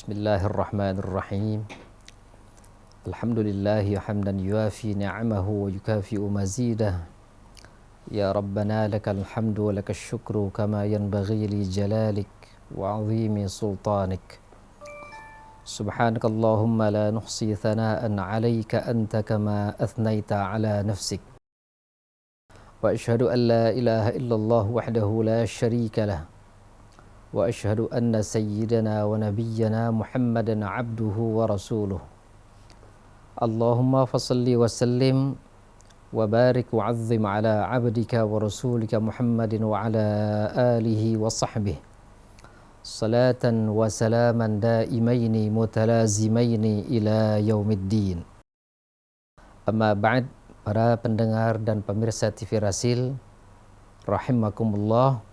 Bismillahirrahmanirrahim. Alhamdulillahi hamdan yuafi ni'amahu wa yukafi'u mazidah. Ya Rabbana lakal hamdu wa lakal syukru kama yanbaghi li jalalik wa azimi sultanik. Subhanakallahumma la nuhsi thana'an 'alaika anta kama athnaita 'ala nafsik. Wa asyhadu an la ilaha illallah wahdahu la syarika lah. Wa asyhadu anna sayyidana wa nabiyyana Muhammadan abduhu wa rasuluh. Allahumma fasalli wa sallim wa barik wa azzim ala abdika wa rasulika Muhammadin wa ala alihi wa sahbihi salatan wa salaman daimaini mutalazimaini ila yaumiddin. Amma ba'd, para pendengar dan pemirsa TV Rasil rahimakumullah.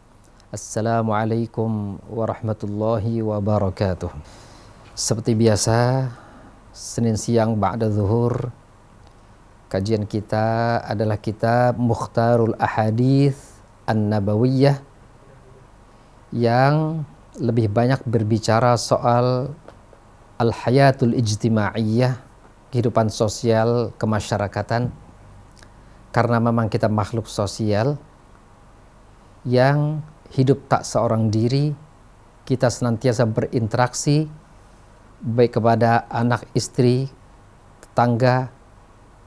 Assalamualaikum warahmatullahi wabarakatuh. Seperti biasa, Senin siang ba'da zuhur, kajian kita adalah kitab Mukhtarul Ahadits An-Nabawiyah yang lebih banyak berbicara soal al-hayatul ijtimaiyah, kehidupan sosial kemasyarakatan, karena memang kita makhluk sosial yang hidup tak seorang diri. Kita senantiasa berinteraksi baik kepada anak, istri, tetangga,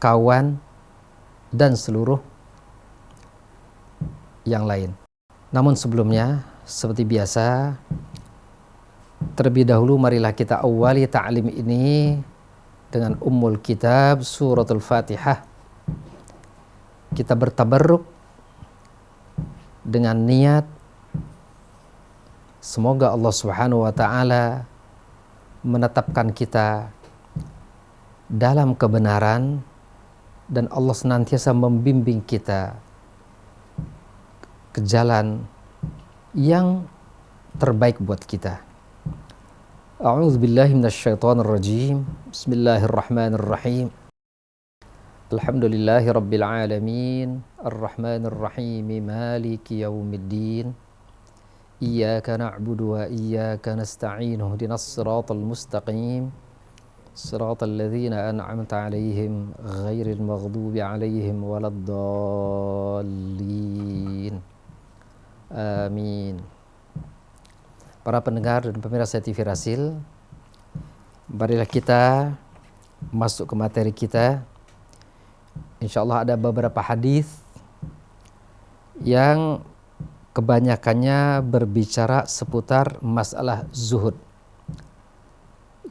kawan, dan seluruh yang lain. Namun sebelumnya, seperti biasa, terlebih dahulu marilah kita awali ta'lim ini dengan ummul kitab suratul Fatihah. Kita bertabarruk dengan niat semoga Allah Subhanahu wa taala menetapkan kita dalam kebenaran dan Allah senantiasa membimbing kita ke jalan yang terbaik buat kita. A'udzubillahi minasyaitonirrajim. Bismillahirrahmanirrahim. Alhamdulillahi rabbil alamin, arrahmanirrahim, maliki yaumiddin. Iyyaka na'budu wa iyyaka nasta'in, ihdinas siratal mustaqim, siratal ladzina an'amta 'alaihim ghairil maghdubi 'alaihim waladdallin. Amin. Para pendengar dan pemirsa TV Rasil, marilah kita masuk ke materi kita. Insyaallah ada beberapa hadis yang kebanyakannya berbicara seputar masalah zuhud.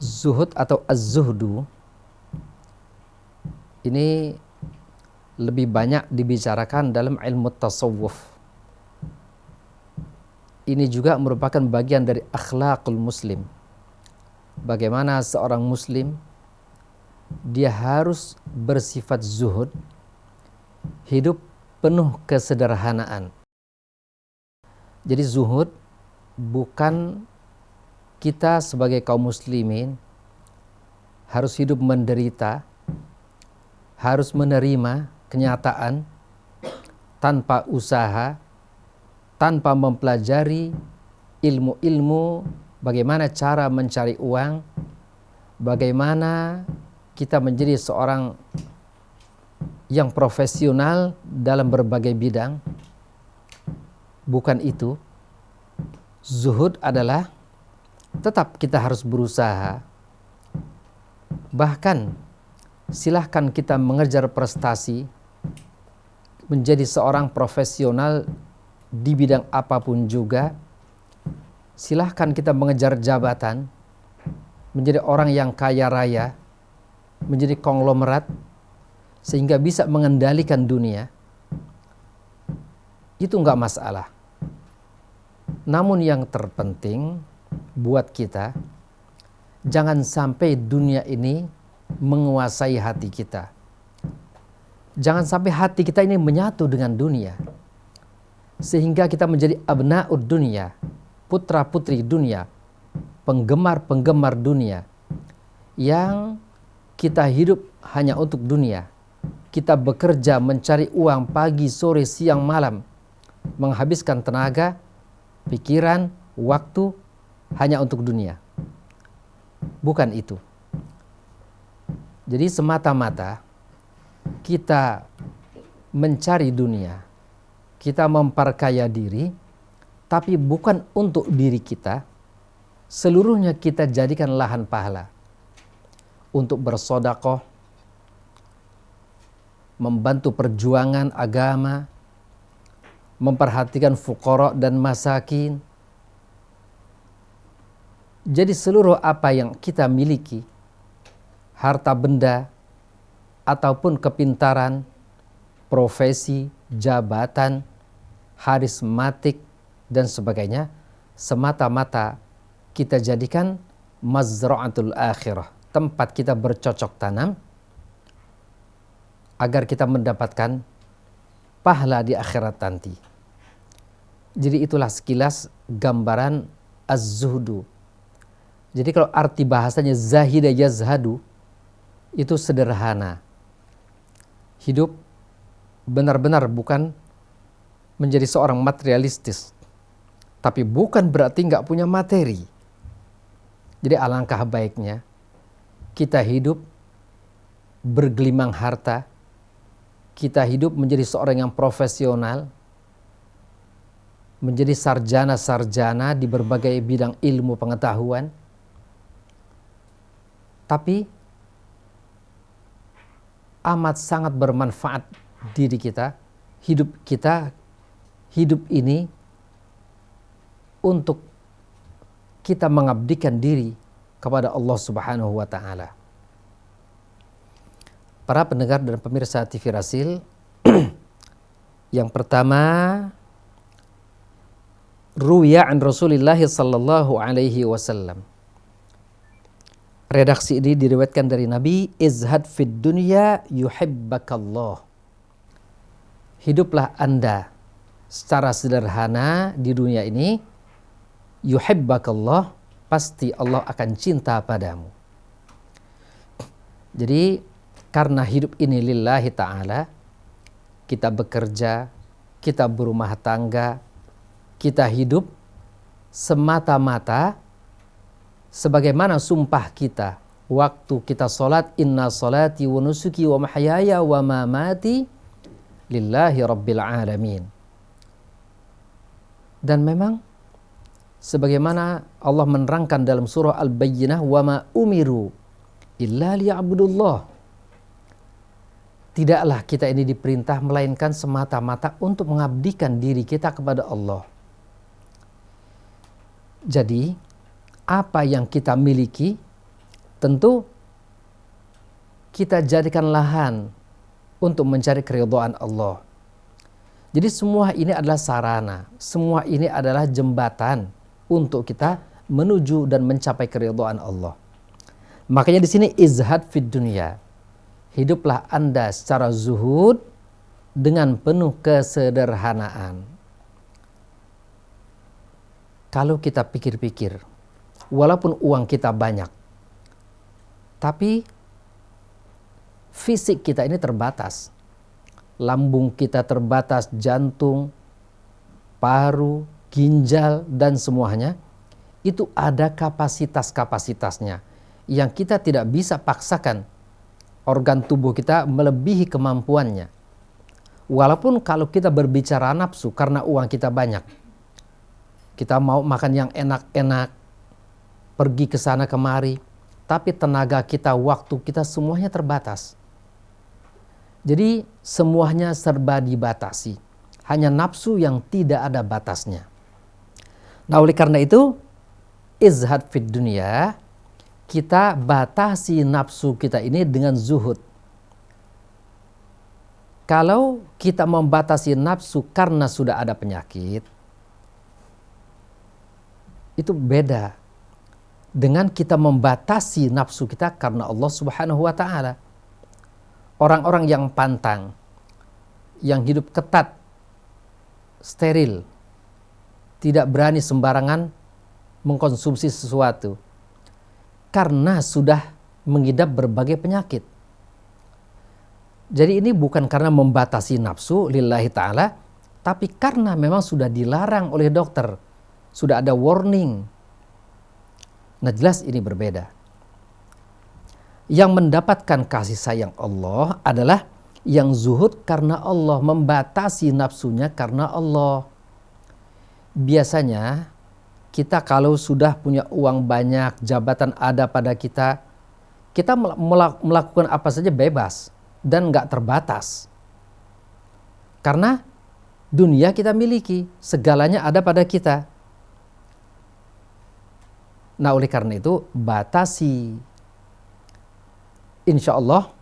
Zuhud atau az-zuhdu ini lebih banyak dibicarakan dalam ilmu tasawuf. Ini juga merupakan bagian dari akhlakul muslim. Bagaimana seorang muslim dia harus bersifat zuhud, hidup penuh kesederhanaan. Jadi zuhud bukan kita sebagai kaum muslimin harus hidup menderita, harus menerima kenyataan tanpa usaha, tanpa mempelajari ilmu-ilmu bagaimana cara mencari uang, bagaimana kita menjadi seorang yang profesional dalam berbagai bidang. Bukan itu. Zuhud adalah tetap kita harus berusaha. Bahkan silahkan kita mengejar prestasi, menjadi seorang profesional di bidang apapun juga. Silahkan kita mengejar jabatan, menjadi orang yang kaya raya, menjadi konglomerat, sehingga bisa mengendalikan dunia. Itu enggak masalah. Namun yang terpenting buat kita, jangan sampai dunia ini menguasai hati kita. Jangan sampai hati kita ini menyatu dengan dunia, sehingga kita menjadi abna'ud dunia, putra-putri dunia, penggemar-penggemar dunia, yang kita hidup hanya untuk dunia. Kita bekerja mencari uang pagi, sore, siang, malam, menghabiskan tenaga, pikiran, waktu hanya untuk dunia. Bukan itu. Jadi semata-mata kita mencari dunia, kita memperkaya diri, tapi bukan untuk diri kita. Seluruhnya kita jadikan lahan pahala untuk bersedekah, membantu perjuangan agama, memperhatikan fuqara dan masakin. Jadi seluruh apa yang kita miliki, harta benda, ataupun kepintaran, profesi, jabatan, harismatik, dan sebagainya, semata-mata kita jadikan mazra'atul akhirah, tempat kita bercocok tanam, agar kita mendapatkan pahala di akhirat nanti. Jadi itulah sekilas gambaran az-zuhdu. Jadi kalau arti bahasanya zahida yazhadu, itu sederhana. Hidup benar-benar bukan menjadi seorang materialistis, tapi bukan berarti nggak punya materi. Jadi alangkah baiknya kita hidup bergelimang harta, kita hidup menjadi seorang yang profesional, menjadi sarjana-sarjana di berbagai bidang ilmu pengetahuan, tapi amat sangat bermanfaat diri kita, hidup ini untuk kita mengabdikan diri kepada Allah Subhanahu wa taala. Para pendengar dan pemirsa TV Rasil, yang pertama, ruwiya an Rasulillah sallallahu alaihi wasallam. Redaksi ini diriwayatkan dari Nabi, izhad fid dunya yuhibbakallah. Hiduplah Anda secara sederhana di dunia ini, yuhibbakallah, pasti Allah akan cinta padamu. Jadi karena hidup ini lillahi ta'ala, kita bekerja, kita berumah tangga, kita hidup semata-mata sebagaimana sumpah kita waktu kita sholat, inna sholati wa nusuki wa mahyaya wa mamati lillahi rabbil alamin. Dan memang sebagaimana Allah menerangkan dalam surah Al-Bayyinah, wa ma umiru illa liya'budullah. Tidaklah kita ini diperintah melainkan semata-mata untuk mengabdikan diri kita kepada Allah. Jadi apa yang kita miliki tentu kita jadikan lahan untuk mencari keridhaan Allah. Jadi semua ini adalah sarana, semua ini adalah jembatan untuk kita menuju dan mencapai keridhaan Allah. Makanya di sini izhad fid dunya. Hiduplah Anda secara zuhud dengan penuh kesederhanaan. Kalau kita pikir-pikir, walaupun uang kita banyak, tapi fisik kita ini terbatas. Lambung kita terbatas, jantung, paru, ginjal, dan semuanya itu ada kapasitas-kapasitasnya yang kita tidak bisa paksakan organ tubuh kita melebihi kemampuannya. Walaupun kalau kita berbicara nafsu karena uang kita banyak, kita mau makan yang enak-enak, pergi ke sana kemari, tapi tenaga kita, waktu kita semuanya terbatas. Jadi semuanya serba dibatasi. Hanya nafsu yang tidak ada batasnya. Nah, oleh karena itu, izhad fid dunya, kita batasi nafsu kita ini dengan zuhud. Kalau kita membatasi nafsu karena sudah ada penyakit, itu beda dengan kita membatasi nafsu kita karena Allah Subhanahu wa taala. Orang-orang yang pantang, yang hidup ketat, steril, tidak berani sembarangan mengkonsumsi sesuatu karena sudah mengidap berbagai penyakit. Jadi ini bukan karena membatasi nafsu lillahi ta'ala, tapi karena memang sudah dilarang oleh dokter, sudah ada warning. Nah, jelas ini berbeda. Yang mendapatkan kasih sayang Allah adalah yang zuhud karena Allah, membatasi nafsunya karena Allah. Biasanya kita kalau sudah punya uang banyak, jabatan ada pada kita, kita melakukan apa saja bebas dan nggak terbatas. Karena dunia kita miliki, segalanya ada pada kita. Nah, oleh karena itu batasi. Insya Allah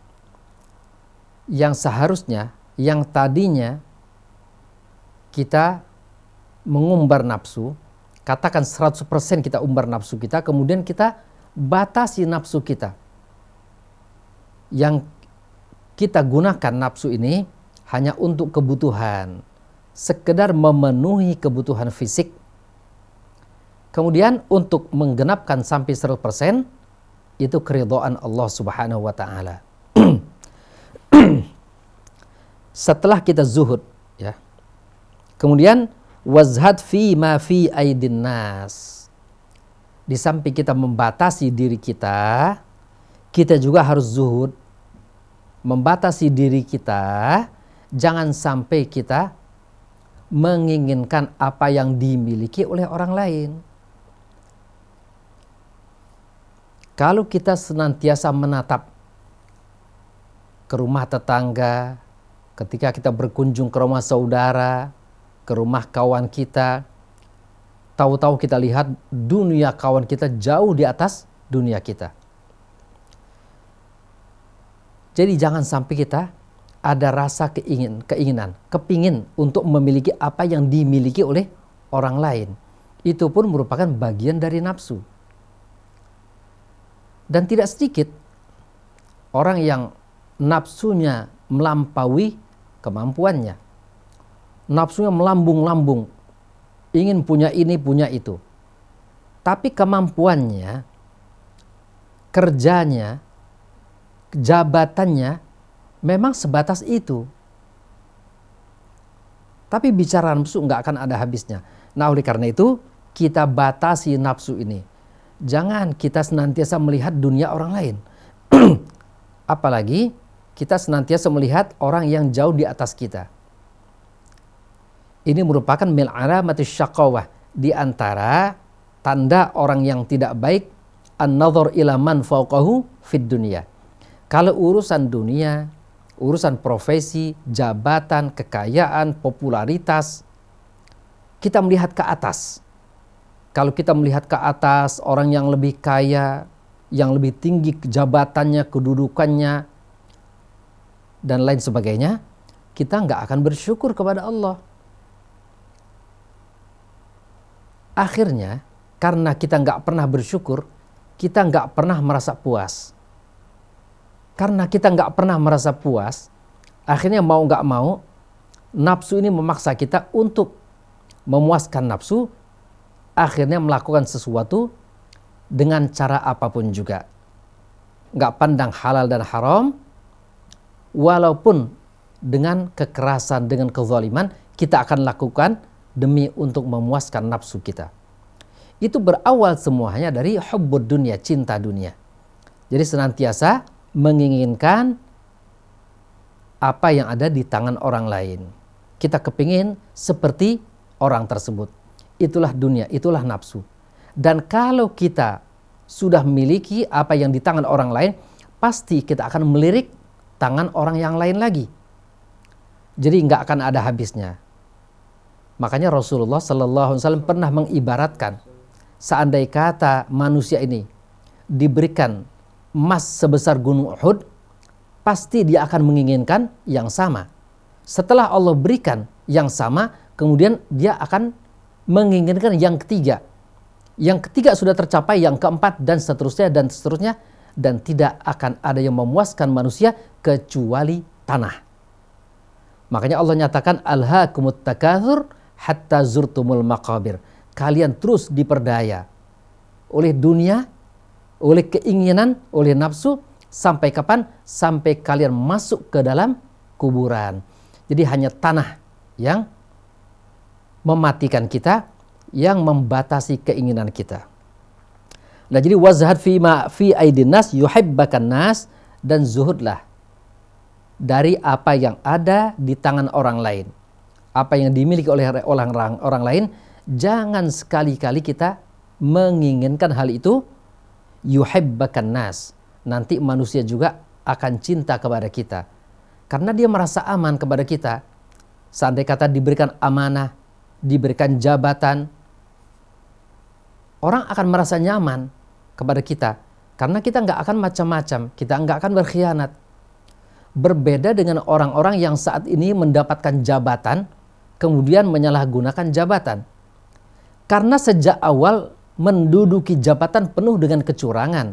yang seharusnya, yang tadinya kita mengumbar nafsu, katakan 100% kita umbar nafsu kita, kemudian kita batasi nafsu kita. Yang kita gunakan nafsu ini hanya untuk kebutuhan, sekedar memenuhi kebutuhan fisik. Kemudian untuk menggenapkan sampai 100%, itu keridhaan Allah Subhanahu wa taala. Setelah kita zuhud, ya. Kemudian wazhad fi ma fi aidin nas. Di samping kita membatasi diri kita, kita juga harus zuhud, membatasi diri kita, jangan sampai kita menginginkan apa yang dimiliki oleh orang lain. Kalau kita senantiasa menatap ke rumah tetangga, ketika kita berkunjung ke rumah saudara, ke rumah kawan kita, tahu-tahu kita lihat dunia kawan kita jauh di atas dunia kita. Jadi jangan sampai kita ada rasa keinginan, kepingin untuk memiliki apa yang dimiliki oleh orang lain. Itu pun merupakan bagian dari nafsu. Dan tidak sedikit orang yang nafsunya melampaui kemampuannya. Nafsunya melambung-lambung, ingin punya ini, punya itu. Tapi kemampuannya, kerjanya, jabatannya memang sebatas itu. Tapi bicara nafsu nggak akan ada habisnya. Nah, oleh karena itu kita batasi nafsu ini. Jangan kita senantiasa melihat dunia orang lain. Apalagi kita senantiasa melihat orang yang jauh di atas kita. Ini merupakan min alamatis syaqawah, di antara tanda orang yang tidak baik, an-nadhar ila man fawqahu fid dunya. Kalau urusan dunia, urusan profesi, jabatan, kekayaan, popularitas, kita melihat ke atas. Kalau kita melihat ke atas orang yang lebih kaya, yang lebih tinggi jabatannya, kedudukannya, dan lain sebagainya, kita nggak akan bersyukur kepada Allah. Akhirnya, karena kita nggak pernah bersyukur, kita nggak pernah merasa puas. Karena kita nggak pernah merasa puas, akhirnya mau nggak mau, nafsu ini memaksa kita untuk memuaskan nafsu, akhirnya melakukan sesuatu dengan cara apapun juga. Nggak pandang halal dan haram, walaupun dengan kekerasan, dengan kezaliman, kita akan lakukan demi untuk memuaskan nafsu kita. Itu berawal semuanya dari hubbud dunia, cinta dunia. Jadi senantiasa menginginkan apa yang ada di tangan orang lain. Kita kepingin seperti orang tersebut. Itulah dunia, itulah nafsu. Dan kalau kita sudah memiliki apa yang di tangan orang lain, pasti kita akan melirik tangan orang yang lain lagi. Jadi nggak akan ada habisnya. Makanya Rasulullah SAW pernah mengibaratkan, seandai kata manusia ini diberikan emas sebesar gunung Uhud, pasti dia akan menginginkan yang sama. Setelah Allah berikan yang sama, kemudian dia akan menginginkan yang ketiga. Yang ketiga sudah tercapai, yang keempat, dan seterusnya, dan tidak akan ada yang memuaskan manusia kecuali tanah. Makanya Allah nyatakan, alhaakumut takatsur hatta zurtumul maqabir. Kalian terus diperdaya oleh dunia, oleh keinginan, oleh nafsu, sampai kapan? Sampai kalian masuk ke dalam kuburan. Jadi hanya tanah yang mematikan kita, yang membatasi keinginan kita. Nah, jadi wazhad fi ma fi aidin nas yuhibbakan nas, dan zuhudlah dari apa yang ada di tangan orang lain. Apa yang dimiliki oleh orang lain, jangan sekali-kali kita menginginkan hal itu. Yuhibbakan nas, nanti manusia juga akan cinta kepada kita karena dia merasa aman kepada kita. Seandainya kata diberikan amanah, diberikan jabatan, orang akan merasa nyaman kepada kita karena kita nggak akan macam-macam, kita nggak akan berkhianat. Berbeda dengan orang-orang yang saat ini mendapatkan jabatan kemudian menyalahgunakan jabatan, karena sejak awal menduduki jabatan penuh dengan kecurangan,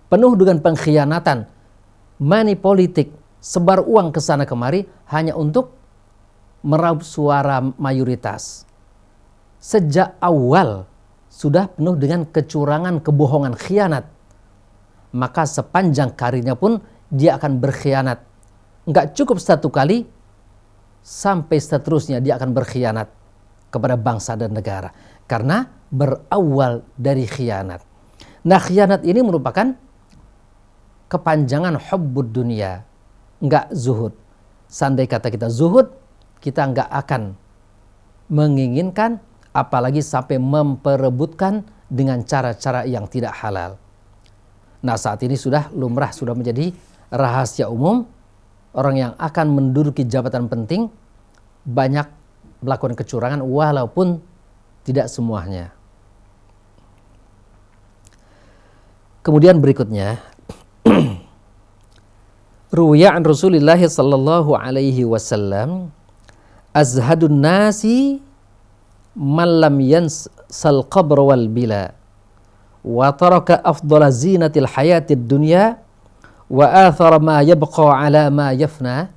penuh dengan pengkhianatan, money politik, sebar uang ke sana kemari hanya untuk meraup suara mayoritas. Sejak awal sudah penuh dengan kecurangan, kebohongan, khianat. Maka sepanjang karirnya pun dia akan berkhianat. Enggak cukup satu kali, sampai seterusnya dia akan berkhianat kepada bangsa dan negara. Karena berawal dari khianat. Nah, khianat ini merupakan kepanjangan hubbud dunia, enggak zuhud. Seandainya kata kita zuhud, kita enggak akan menginginkan, apalagi sampai memperebutkan dengan cara-cara yang tidak halal. Nah, saat ini sudah lumrah, sudah menjadi rahasia umum, orang yang akan menduduki jabatan penting banyak melakukan kecurangan walaupun tidak semuanya. Kemudian berikutnya, ruwiya an Rasulillah sallallahu alaihi wasallam, azhadun nasi man lam yansal qabr wal bila wa taraka afdala zinatil hayatid dunya wa athara ma yabqa ala ma yafna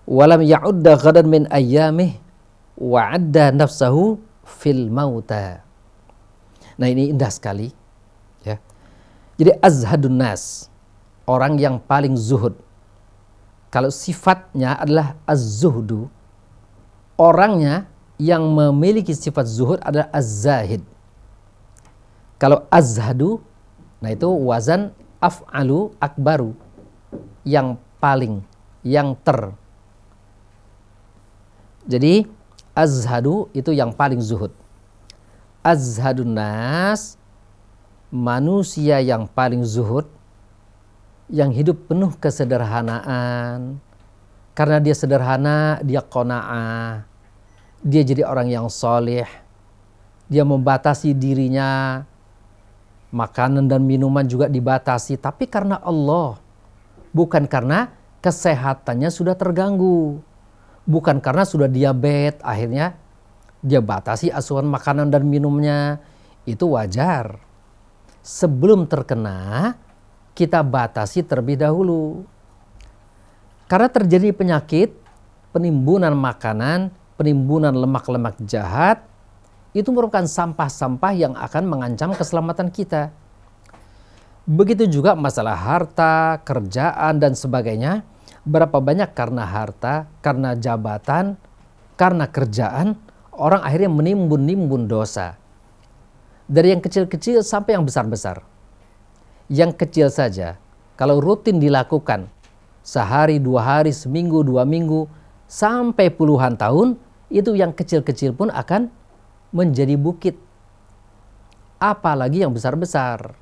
wa lam ya'udda ghadan min ayyamih wa adda nafsahu fil mauta. Nah, ini indah sekali ya. Jadi azhadun nas, orang yang paling zuhud. Kalau sifatnya adalah az-zuhdu, orangnya yang memiliki sifat zuhud adalah az-zahid. Kalau azhadu, nah itu wazan af'alu akbaru, yang paling, yang ter. Jadi azhadu itu yang paling zuhud. Azhadun nas, manusia yang paling zuhud, yang hidup penuh kesederhanaan. Karena dia sederhana, dia qanaah. Dia jadi orang yang soleh. Dia membatasi dirinya. Makanan dan minuman juga dibatasi. Tapi karena Allah. Bukan karena kesehatannya sudah terganggu. Bukan karena sudah diabetes. Akhirnya dia batasi asupan makanan dan minumnya. Itu wajar. Sebelum terkena, kita batasi terlebih dahulu. Karena terjadi penyakit, penimbunan makanan, penimbunan lemak-lemak jahat, itu merupakan sampah-sampah yang akan mengancam keselamatan kita. Begitu juga masalah harta, kerjaan, dan sebagainya. Berapa banyak karena harta, karena jabatan, karena kerjaan, orang akhirnya menimbun-nimbun dosa. Dari yang kecil-kecil sampai yang besar-besar. Yang kecil saja, kalau rutin dilakukan, sehari, 2 hari, seminggu, 2 minggu, sampai puluhan tahun, itu yang kecil-kecil pun akan menjadi bukit. Apalagi yang besar-besar.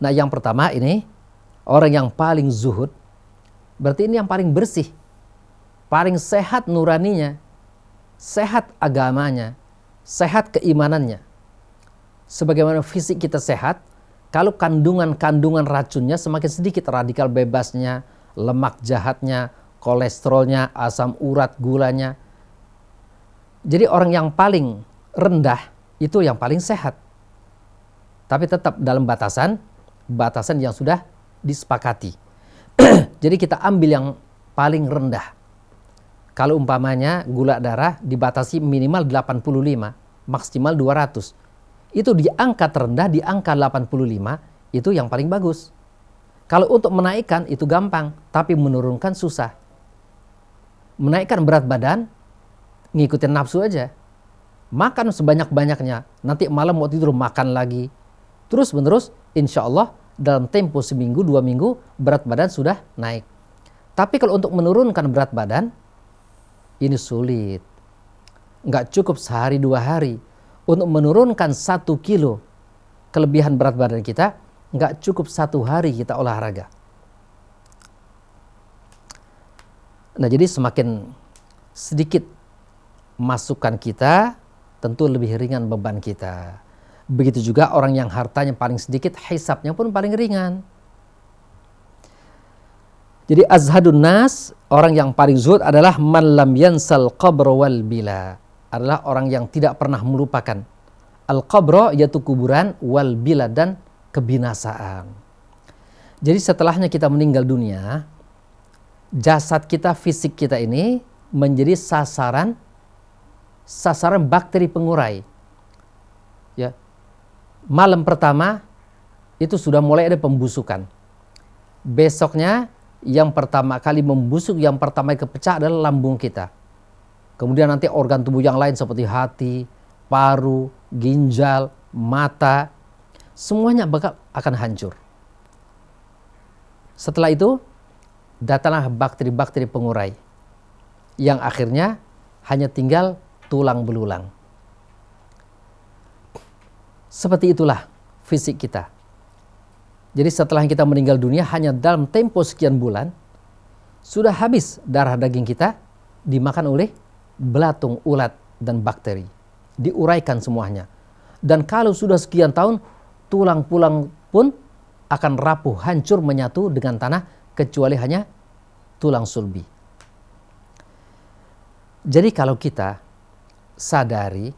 Nah, yang pertama ini, orang yang paling zuhud, berarti ini yang paling bersih, paling sehat nuraninya, sehat agamanya, sehat keimanannya. Sebagaimana fisik kita sehat, kalau kandungan-kandungan racunnya semakin sedikit, radikal bebasnya, lemak jahatnya, kolesterolnya, asam urat, gulanya. Jadi orang yang paling rendah itu yang paling sehat. Tapi tetap dalam batasan yang sudah disepakati. Jadi kita ambil yang paling rendah. Kalau umpamanya gula darah dibatasi minimal 85, maksimal 200. Itu di angka terendah, di angka 85, itu yang paling bagus. Kalau untuk menaikkan itu gampang, tapi menurunkan susah. Menaikkan berat badan, ngikutin nafsu aja. makan sebanyak-banyaknya, nanti malam mau tidur makan lagi, terus menerus, insya Allah dalam tempo seminggu 2 minggu berat badan sudah naik. Tapi kalau untuk menurunkan berat badan, ini sulit. Nggak cukup sehari 2 hari. Untuk menurunkan 1 kilo kelebihan berat badan kita, nggak cukup 1 hari kita olahraga. Nah, jadi semakin sedikit masukan kita, tentu lebih ringan beban kita. Begitu juga orang yang hartanya paling sedikit, hisabnya pun paling ringan. Jadi azhadun nas, orang yang paling zuhud adalah man lam yansal qabr wal bila. Adalah orang yang tidak pernah melupakan al-qabr, yaitu kuburan, wal bila, dan kebinasaan. Jadi setelahnya kita meninggal dunia, jasad kita, fisik kita ini menjadi sasaran bakteri pengurai. Ya. Malam pertama itu sudah mulai ada pembusukan. Besoknya yang pertama kali membusuk, yang pertama kepecah adalah lambung kita. Kemudian nanti organ tubuh yang lain seperti hati, paru, ginjal, mata, semuanya akan hancur. Setelah itu datanglah bakteri-bakteri pengurai yang akhirnya hanya tinggal tulang belulang. Seperti itulah fisik kita. Jadi setelah kita meninggal dunia, hanya dalam tempo sekian bulan sudah habis darah daging kita dimakan oleh belatung, ulat, dan bakteri. Diuraikan semuanya. Dan kalau sudah sekian tahun, tulang-tulang pun akan rapuh, hancur, menyatu dengan tanah, kecuali hanya tulang sulbi. Jadi kalau kita sadari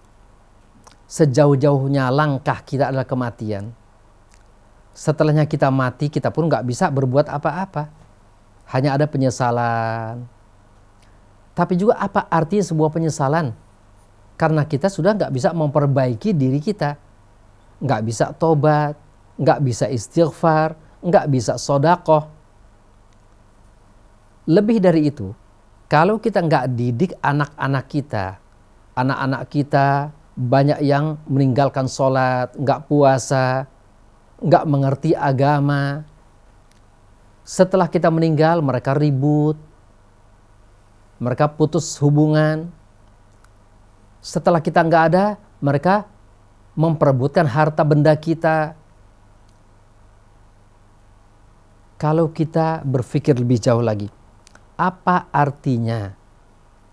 sejauh-jauhnya langkah kita adalah kematian, setelahnya kita mati, kita pun nggak bisa berbuat apa-apa. Hanya ada penyesalan. Tapi juga apa artinya sebuah penyesalan? Karena kita sudah nggak bisa memperbaiki diri kita. Nggak bisa tobat, nggak bisa istighfar, nggak bisa sodakoh. Lebih dari itu, kalau kita nggak didik anak-anak kita banyak yang meninggalkan sholat, nggak puasa, nggak mengerti agama. Setelah kita meninggal, mereka ribut, mereka putus hubungan. Setelah kita nggak ada, mereka memperebutkan harta benda kita. Kalau kita berpikir lebih jauh lagi, apa artinya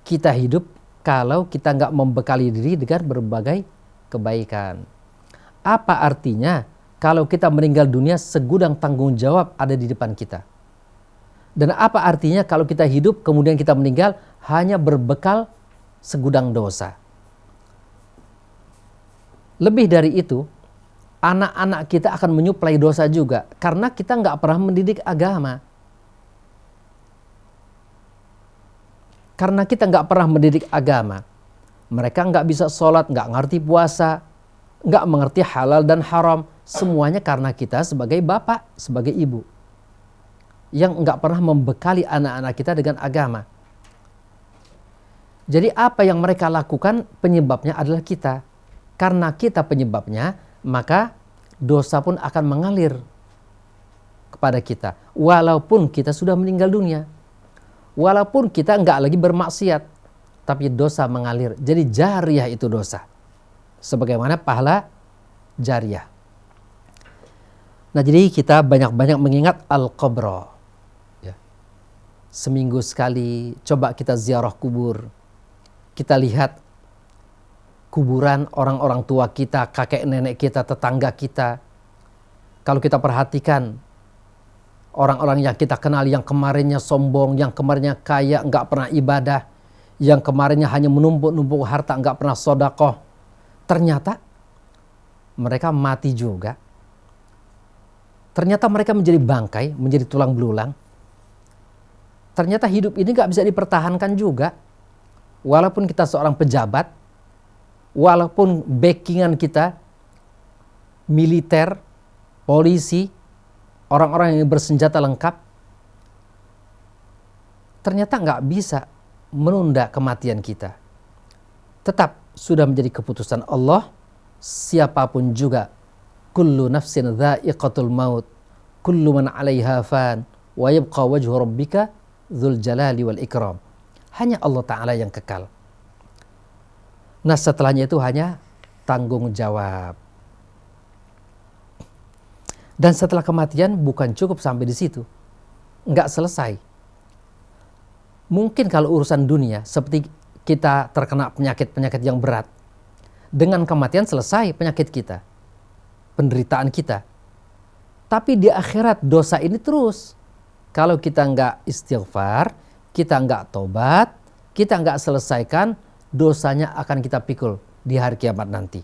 kita hidup kalau kita nggak membekali diri dengan berbagai kebaikan? Apa artinya kalau kita meninggal dunia segudang tanggung jawab ada di depan kita? Dan apa artinya kalau kita hidup kemudian kita meninggal hanya berbekal segudang dosa? Lebih dari itu, anak-anak kita akan menyuplai dosa juga karena kita nggak pernah mendidik agama. Karena kita nggak pernah mendidik agama, mereka nggak bisa sholat, nggak ngerti puasa, nggak mengerti halal dan haram. Semuanya karena kita sebagai bapak, sebagai ibu, yang nggak pernah membekali anak-anak kita dengan agama. Jadi apa yang mereka lakukan penyebabnya adalah kita. Karena kita penyebabnya, maka dosa pun akan mengalir kepada kita. Walaupun kita sudah meninggal dunia. Walaupun kita nggak lagi bermaksiat. Tapi dosa mengalir. Jadi jariyah itu dosa. Sebagaimana pahala jariyah. Nah, jadi kita banyak-banyak mengingat al-qabra. Ya. Seminggu sekali coba kita ziarah kubur. Kita lihat kuburan orang-orang tua kita, kakek nenek kita, tetangga kita. Kalau kita perhatikan orang-orang yang kita kenal, yang kemarinnya sombong, yang kemarinnya kaya, nggak pernah ibadah, yang kemarinnya hanya menumpuk-numpuk harta, nggak pernah sodakoh, ternyata mereka mati juga. Ternyata mereka menjadi bangkai, menjadi tulang belulang. Ternyata hidup ini nggak bisa dipertahankan juga. Walaupun kita seorang pejabat, walaupun backingan kita militer, polisi, orang-orang yang bersenjata lengkap, ternyata nggak bisa menunda kematian kita. Tetap sudah menjadi keputusan Allah, siapapun juga, kullu nafsin dha'iqatul maut, kullu man 'alaiha fan, wa yabqa wajhu rabbika dzul jalali wal ikram. Hanya Allah Ta'ala yang kekal. Nah, setelahnya itu hanya tanggung jawab. Dan setelah kematian bukan cukup sampai di situ. Nggak selesai. Mungkin kalau urusan dunia, seperti kita terkena penyakit-penyakit yang berat, dengan kematian selesai penyakit kita, penderitaan kita. Tapi di akhirat dosa ini terus. Kalau kita nggak istighfar, kita nggak tobat, kita nggak selesaikan, dosanya akan kita pikul di hari kiamat nanti.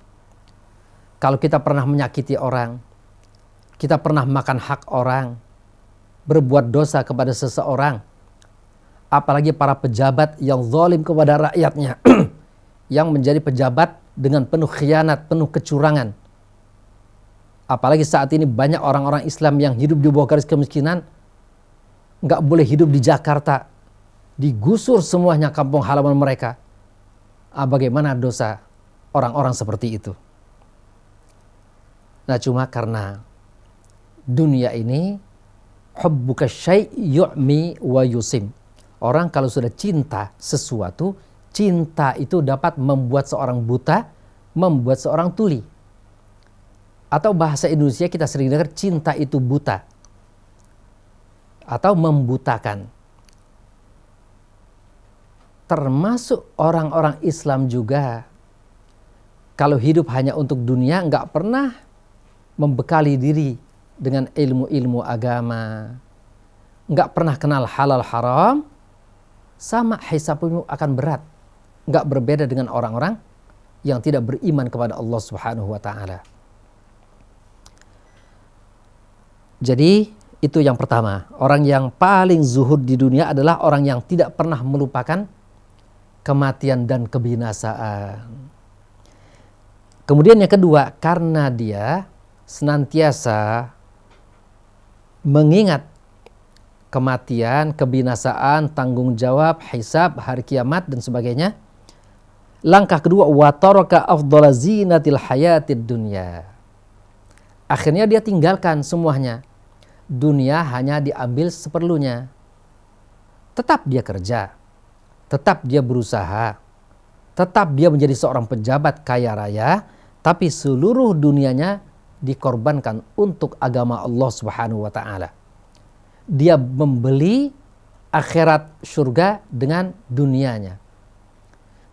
Kalau kita pernah menyakiti orang, kita pernah makan hak orang, berbuat dosa kepada seseorang, apalagi para pejabat yang zalim kepada rakyatnya, yang menjadi pejabat dengan penuh khianat, penuh kecurangan. Apalagi saat ini banyak orang-orang Islam yang hidup di bawah garis kemiskinan, nggak boleh hidup di Jakarta, digusur semuanya kampung halaman mereka. Bagaimana dosa orang-orang seperti itu? Nah, cuma karena dunia ini hubbuka syai' yu'mi wa yusim. Orang kalau sudah cinta sesuatu, cinta itu dapat membuat seorang buta, membuat seorang tuli. Atau bahasa Indonesia kita sering dengar cinta itu buta. Atau membutakan. Termasuk orang-orang Islam juga. Kalau hidup hanya untuk dunia, nggak pernah membekali diri dengan ilmu-ilmu agama, nggak pernah kenal halal haram, sama hisabmu akan berat. Nggak berbeda dengan orang-orang yang tidak beriman kepada Allah Subhanahu wa Ta'ala. Jadi itu yang pertama, orang yang paling zuhud di dunia adalah orang yang tidak pernah melupakan kematian dan kebinasaan. Kemudian yang kedua, karena dia senantiasa mengingat kematian, kebinasaan, tanggung jawab, hisab, hari kiamat dan sebagainya. Langkah kedua, wa taraka afdhala zinatil hayatid dunya. Akhirnya dia tinggalkan semuanya. Dunia hanya diambil seperlunya. Tetap dia kerja, tetap dia berusaha, tetap dia menjadi seorang pejabat kaya raya, tapi seluruh dunianya dikorbankan untuk agama Allah Subhanahu wa Ta'ala. Dia membeli akhirat surga dengan dunianya.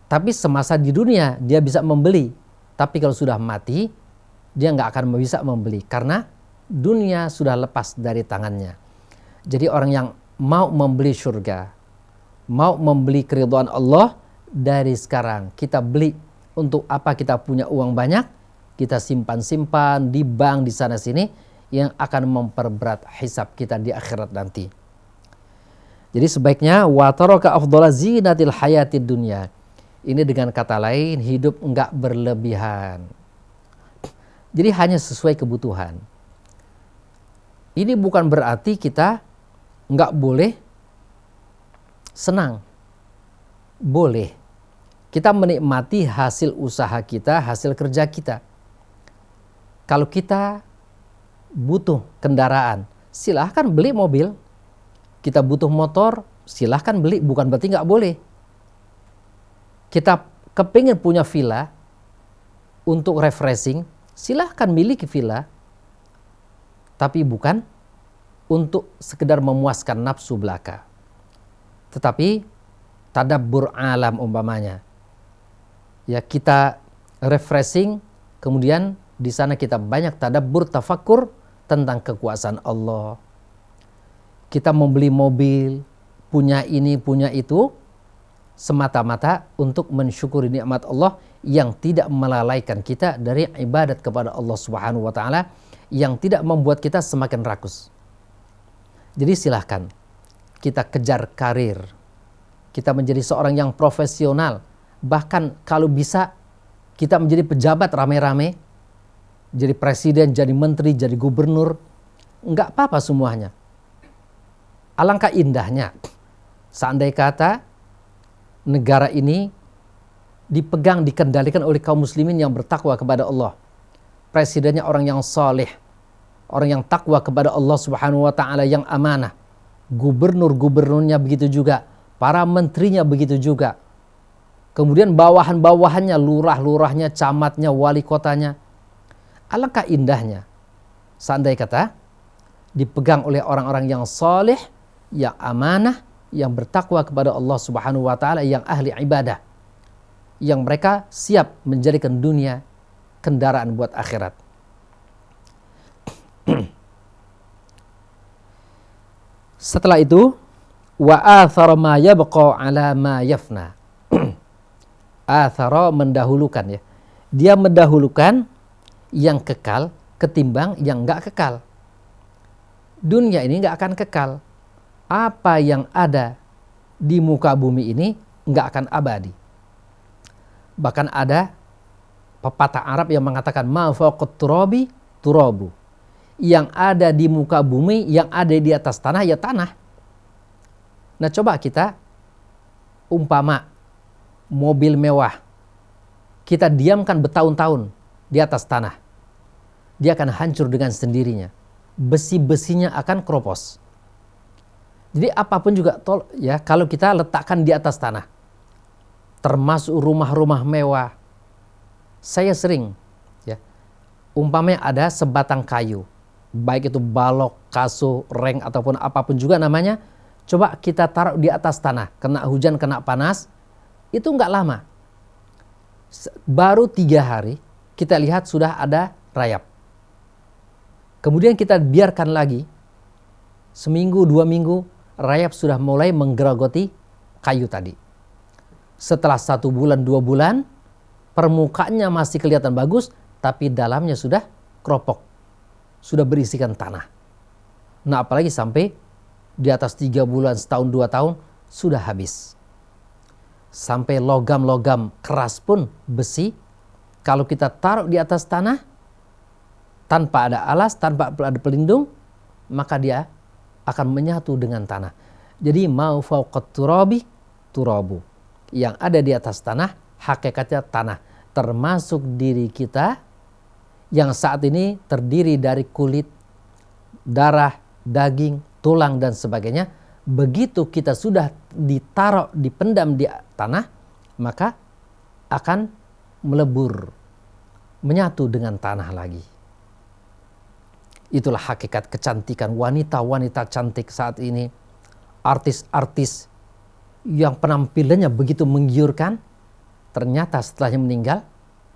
Tapi semasa di dunia dia bisa membeli, tapi kalau sudah mati dia nggak akan bisa membeli karena dunia sudah lepas dari tangannya. Jadi orang yang mau membeli surga, mau membeli keridhaan Allah, dari sekarang kita beli. Untuk apa kita punya uang banyak? Kita simpan-simpan di bank di sana sini yang akan memperberat hisab kita di akhirat nanti. Jadi sebaiknya wa taraka afdhala zinatil hayatid dunya. Ini dengan kata lain hidup enggak berlebihan. Jadi hanya sesuai kebutuhan. Ini bukan berarti kita enggak boleh senang. Boleh. Kita menikmati hasil usaha kita, hasil kerja kita. Kalau kita butuh kendaraan, silahkan beli mobil. Kita butuh motor, silahkan beli. Bukan berarti nggak boleh. Kita kepingin punya villa untuk refreshing, silahkan miliki villa. Tapi bukan untuk sekedar memuaskan nafsu belaka. Tetapi tadabbur alam umpamanya. Ya, kita refreshing, kemudian di sana kita banyak tadabbur, tafakkur tentang kekuasaan Allah. Kita membeli mobil, punya ini, punya itu, semata-mata untuk mensyukuri nikmat Allah yang tidak melalaikan kita dari ibadat kepada Allah Subhanahu wa Ta'ala, yang tidak membuat kita semakin rakus. Jadi silahkan kita kejar karir, kita menjadi seorang yang profesional, bahkan kalau bisa kita menjadi pejabat rame-rame, jadi presiden, jadi menteri, jadi gubernur, enggak apa-apa semuanya. Alangkah indahnya seandainya kata negara ini dipegang, dikendalikan oleh kaum muslimin yang bertakwa kepada Allah. Presidennya orang yang saleh, orang yang takwa kepada Allah Subhanahu wa taala, yang amanah. Gubernur-gubernurnya begitu juga, para menterinya begitu juga. Kemudian bawahan-bawahannya, lurah-lurahnya, camatnya, wali kotanya. Alangkah indahnya seandainya kata dipegang oleh orang-orang yang saleh, yang amanah, yang bertakwa kepada Allah Subhanahu wa taala, yang ahli ibadah, yang mereka siap menjadikan dunia kendaraan buat akhirat. Setelah itu, wa athara ma yabqa ala ma yafna. Athara, mendahulukan ya. Dia mendahulukan yang kekal ketimbang yang enggak kekal. Dunia ini enggak akan kekal. Apa yang ada di muka bumi ini enggak akan abadi. Bahkan ada pepatah Arab yang mengatakan ma fawqat turabi turabu. Yang ada di muka bumi, yang ada di atas tanah ya tanah. Nah, coba kita umpama mobil mewah kita diamkan bertahun-tahun di atas tanah, dia akan hancur dengan sendirinya. Besi-besinya akan keropos. Jadi apapun juga ya, kalau kita letakkan di atas tanah, termasuk rumah-rumah mewah. Saya sering ya, umpamanya ada sebatang kayu, baik itu balok, kaso, reng ataupun apapun juga namanya, coba kita taruh di atas tanah, kena hujan, kena panas, itu nggak lama. Baru 3 hari kita lihat sudah ada rayap. Kemudian kita biarkan lagi seminggu 2 minggu, rayap sudah mulai menggerogoti kayu tadi. Setelah 1 bulan 2 bulan, permukaannya masih kelihatan bagus, tapi dalamnya sudah keropok, sudah berisikan tanah. Nah, apalagi sampai di atas 3 bulan, setahun 2 tahun sudah habis. Sampai logam-logam keras pun, besi, kalau kita taruh di atas tanah tanpa ada alas, tanpa ada pelindung, maka dia akan menyatu dengan tanah. Jadi mau fauqat turabi turabu. Yang ada di atas tanah hakikatnya tanah, termasuk diri kita yang saat ini terdiri dari kulit, darah, daging, tulang dan sebagainya. Begitu kita sudah ditaruh, dipendam di tanah, maka akan melebur, menyatu dengan tanah lagi. Itulah hakikat kecantikan wanita-wanita cantik saat ini. Artis-artis yang penampilannya begitu menggiurkan, ternyata setelahnya meninggal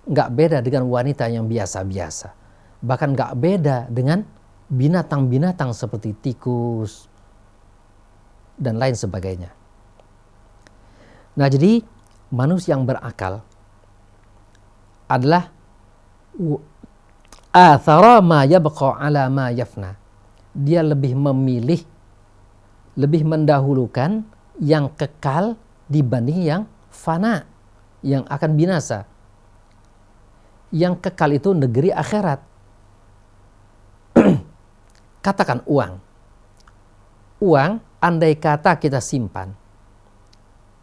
nggak beda dengan wanita yang biasa-biasa. Bahkan nggak beda dengan binatang-binatang seperti tikus dan lain sebagainya. Nah, jadi manusia yang berakal adalah athara ma yabqa ala ma yafna. Dia lebih memilih, lebih mendahulukan yang kekal dibanding yang fana, yang akan binasa. Yang kekal itu negeri akhirat. Katakan uang. Uang, andai kata kita simpan,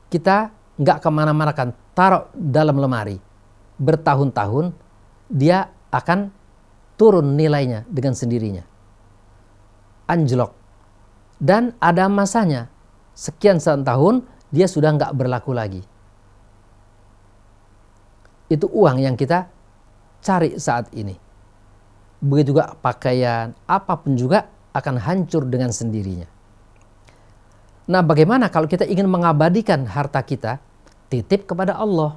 kita nggak kemana-mana, kan taruh dalam lemari, bertahun-tahun dia akan turun nilainya dengan sendirinya, anjlok, dan ada masanya, sekian tahun dia sudah nggak berlaku lagi. Itu uang yang kita cari saat ini. Begitu juga pakaian, apapun juga akan hancur dengan sendirinya. Nah, bagaimana kalau kita ingin mengabadikan harta kita? Titip kepada Allah.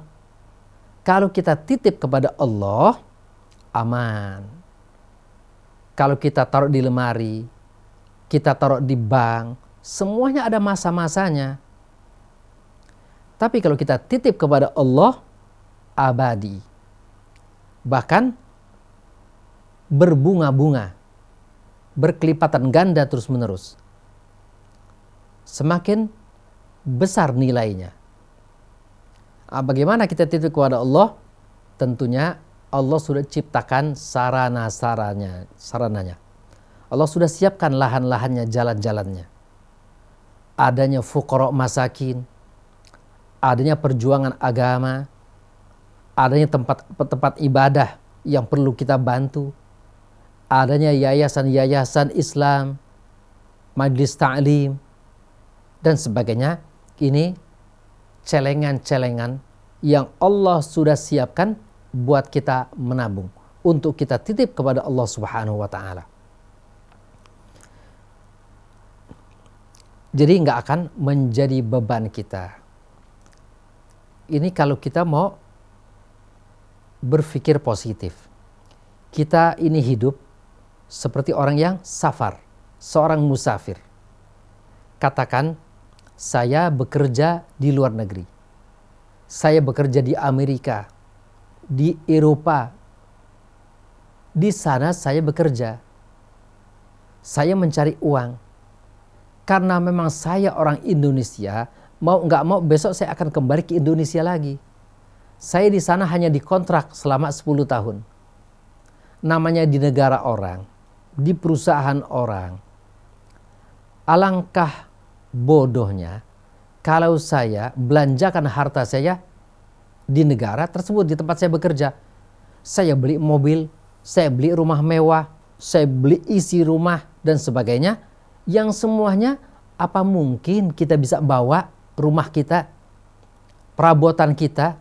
Kalau kita titip kepada Allah, aman. Kalau kita taruh di lemari, kita taruh di bank, semuanya ada masa-masanya. Tapi kalau kita titip kepada Allah, abadi. Bahkan berbunga-bunga, berkelipatan ganda terus-menerus. Semakin besar nilainya. Bagaimana kita titip kepada Allah? Tentunya Allah sudah ciptakan sarananya. Allah sudah siapkan lahan-lahannya, jalan-jalannya. Adanya fuqara masakin, adanya perjuangan agama, adanya tempat ibadah yang perlu kita bantu, adanya yayasan-yayasan Islam, majelis ta'lim, dan sebagainya. Ini celengan-celengan yang Allah sudah siapkan buat kita menabung, untuk kita titip kepada Allah Subhanahu wa ta'ala. Jadi nggak akan menjadi beban kita. Ini kalau kita mau berpikir positif. Kita ini hidup seperti orang yang safar, seorang musafir. Katakan, saya bekerja di luar negeri. Saya bekerja di Amerika, di Eropa. Di sana saya bekerja. Saya mencari uang. Karena memang saya orang Indonesia, mau nggak mau besok saya akan kembali ke Indonesia lagi. Saya di sana hanya dikontrak selama 10 tahun. Namanya di negara orang, di perusahaan orang. Alangkah bodohnya kalau saya belanjakan harta saya di negara tersebut, di tempat saya bekerja. Saya beli mobil, saya beli rumah mewah, saya beli isi rumah dan sebagainya. Yang semuanya apa mungkin kita bisa bawa rumah kita, perabotan kita,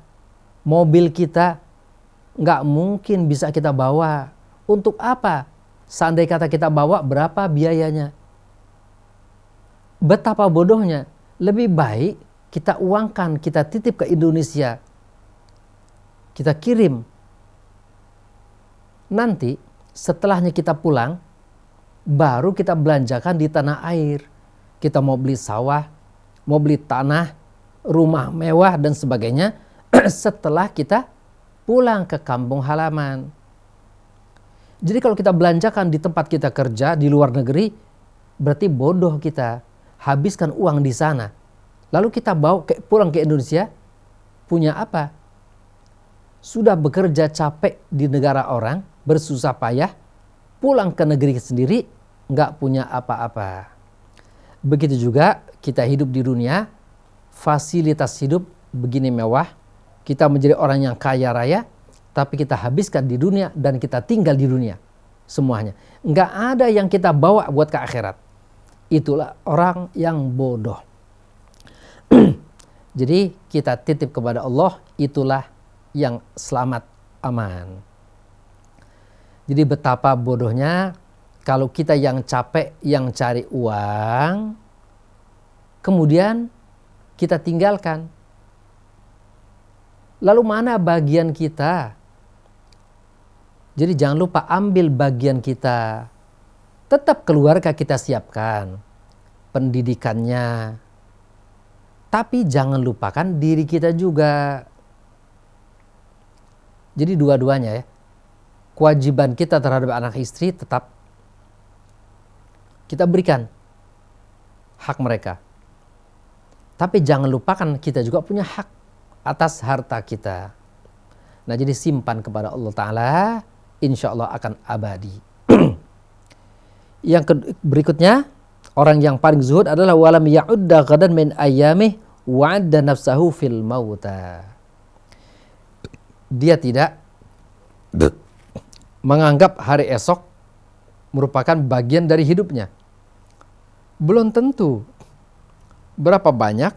mobil kita, nggak mungkin bisa kita bawa. Untuk apa? Seandainya kata kita bawa, berapa biayanya? Betapa bodohnya. Lebih baik kita uangkan, kita titip ke Indonesia. Kita kirim. Nanti setelahnya kita pulang, baru kita belanjakan di tanah air. Kita mau beli sawah, mau beli tanah, rumah mewah dan sebagainya setelah kita pulang ke kampung halaman. Jadi kalau kita belanjakan di tempat kita kerja di luar negeri, berarti bodoh kita. Habiskan uang di sana. Lalu kita bawa pulang ke Indonesia, punya apa? Sudah bekerja capek di negara orang, bersusah payah, pulang ke negeri sendiri, nggak punya apa-apa. Begitu juga kita hidup di dunia, fasilitas hidup begini mewah, kita menjadi orang yang kaya raya, tapi kita habiskan di dunia dan kita tinggal di dunia. Semuanya. Nggak ada yang kita bawa buat ke akhirat. Itulah orang yang bodoh. Jadi kita titip kepada Allah, itulah yang selamat, aman. Jadi betapa bodohnya kalau kita yang capek, yang cari uang, kemudian kita tinggalkan. Lalu mana bagian kita? Jadi jangan lupa ambil bagian kita. Tetap keluarga kita siapkan, pendidikannya. Tapi jangan lupakan diri kita juga. Jadi dua-duanya ya. Kewajiban kita terhadap anak istri tetap kita berikan hak mereka. Tapi jangan lupakan kita juga punya hak atas harta kita. Nah jadi simpan kepada Allah Ta'ala, insya Allah akan abadi. Yang berikutnya, orang yang paling zuhud adalah walam ya'udda ghadan min ayyamih wa'adda nafsahu fil mauta. Dia tidak menganggap hari esok merupakan bagian dari hidupnya. Belum tentu. Berapa banyak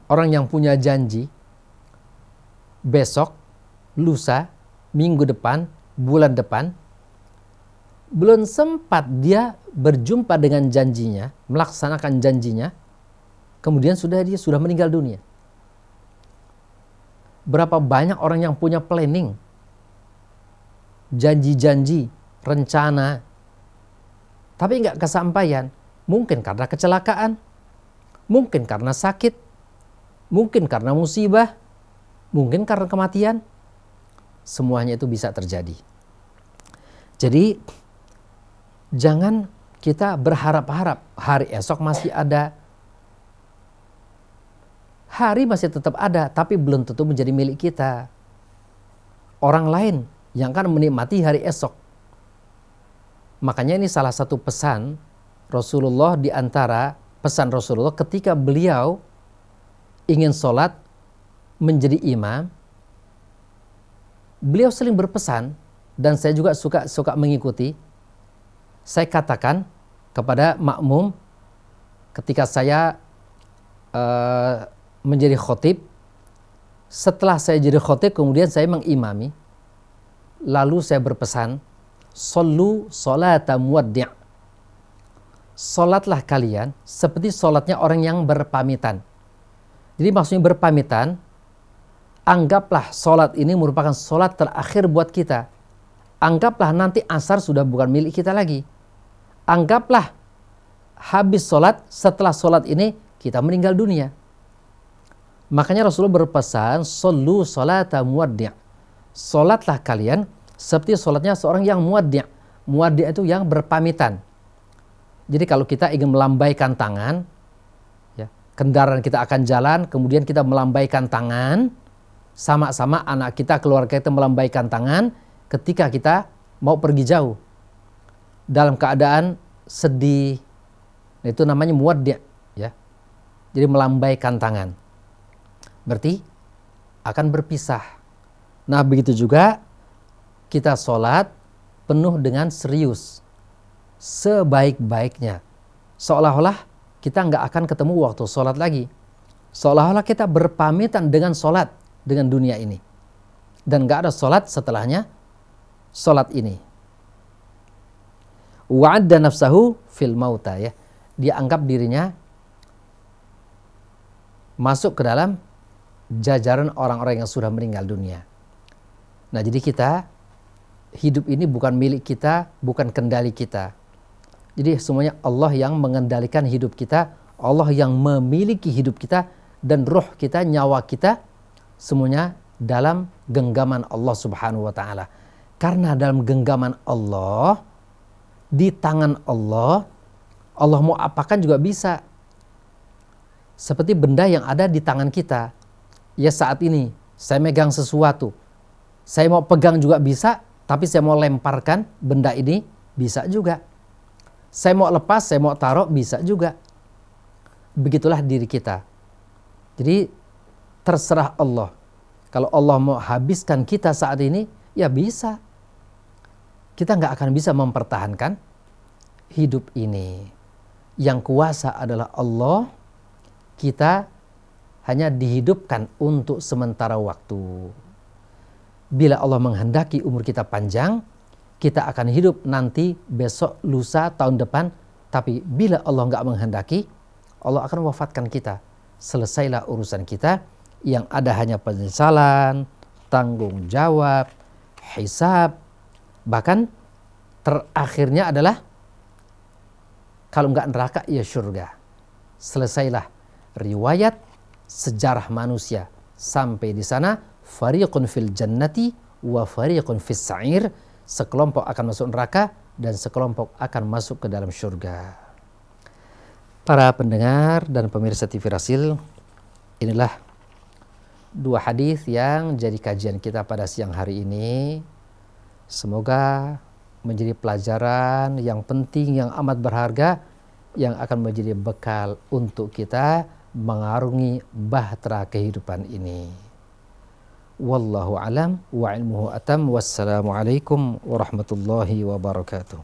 orang yang punya janji besok, lusa, minggu depan, bulan depan, belum sempat dia berjumpa dengan janjinya, melaksanakan janjinya, kemudian dia sudah meninggal dunia. Berapa banyak orang yang punya planning, janji-janji, rencana, tapi nggak kesampaian. Mungkin karena kecelakaan, mungkin karena sakit, mungkin karena musibah, mungkin karena kematian. Semuanya itu bisa terjadi. Jadi jangan kita berharap-harap hari esok masih ada. Hari masih tetap ada, tapi belum tentu menjadi milik kita. Orang lain yang akan menikmati hari esok. Makanya ini salah satu pesan Rasulullah, di antara pesan Rasulullah ketika beliau ingin sholat menjadi imam. beliau sering berpesan dan saya juga suka mengikuti. Saya katakan kepada makmum ketika saya menjadi khotib, setelah saya jadi khotib kemudian saya mengimami, lalu saya berpesan, "Shollu sholata muwaddi'." Salatlah kalian seperti salatnya orang yang berpamitan. Jadi maksudnya berpamitan, anggaplah salat ini merupakan salat terakhir buat kita. Anggaplah nanti asar sudah bukan milik kita lagi. Anggaplah habis salat, setelah salat ini kita meninggal dunia. Makanya Rasulullah berpesan, "Shollu sholata muwaddi'." Salatlah kalian seperti salatnya seorang yang muwaddi'. Muwaddi' itu yang berpamitan. Jadi kalau kita ingin melambaikan tangan, ya, kendaraan kita akan jalan, kemudian kita melambaikan tangan, sama-sama anak kita, keluarga kita melambaikan tangan ketika kita mau pergi jauh. Dalam keadaan sedih, itu namanya muwaddi', ya. Jadi melambaikan tangan. Berarti akan berpisah. Nah, begitu juga kita sholat penuh dengan serius, sebaik-baiknya, seolah-olah kita nggak akan ketemu waktu sholat lagi, seolah-olah kita berpamitan dengan sholat, dengan dunia ini, dan nggak ada sholat setelahnya sholat ini. Wa'adda nafsahu fil mauta, ya, dia anggap dirinya masuk ke dalam jajaran orang-orang yang sudah meninggal dunia. Nah, jadi kita hidup ini bukan milik kita, bukan kendali kita. Jadi semuanya Allah yang mengendalikan hidup kita, Allah yang memiliki hidup kita, dan roh kita, nyawa kita, semuanya dalam genggaman Allah Subhanahu wa Ta'ala. Karena dalam genggaman Allah, di tangan Allah, Allah mau apakan juga bisa. Seperti benda yang ada di tangan kita. Ya, saat ini saya megang sesuatu, saya mau pegang juga bisa, tapi saya mau lemparkan benda ini bisa juga. Saya mau lepas, saya mau taruh bisa juga. Begitulah diri kita. Jadi terserah Allah. Kalau Allah mau habiskan kita saat ini, ya bisa. Kita nggak akan bisa mempertahankan hidup ini. Yang kuasa adalah Allah. Kita hanya dihidupkan untuk sementara waktu. Bila Allah menghendaki umur kita panjang, kita akan hidup nanti, besok, lusa, tahun depan. Tapi bila Allah nggak menghendaki, Allah akan wafatkan kita. Selesailah urusan kita. Yang ada hanya penyesalan, tanggung jawab, hisab. Bahkan terakhirnya adalah kalau nggak neraka, ya surga. Selesailah riwayat sejarah manusia. Sampai di sana, fariqun fil jannati wa fariqun fis sa'ir. Sekelompok akan masuk neraka dan sekelompok akan masuk ke dalam surga. Para pendengar dan pemirsa TV Rasil, inilah dua hadis yang jadi kajian kita pada siang hari ini. Semoga menjadi pelajaran yang penting, yang amat berharga, yang akan menjadi bekal untuk kita mengarungi bahtera kehidupan ini. Wallahu alam wa ilmuhu atam. Wassalamualaikum warahmatullahi wabarakatuh.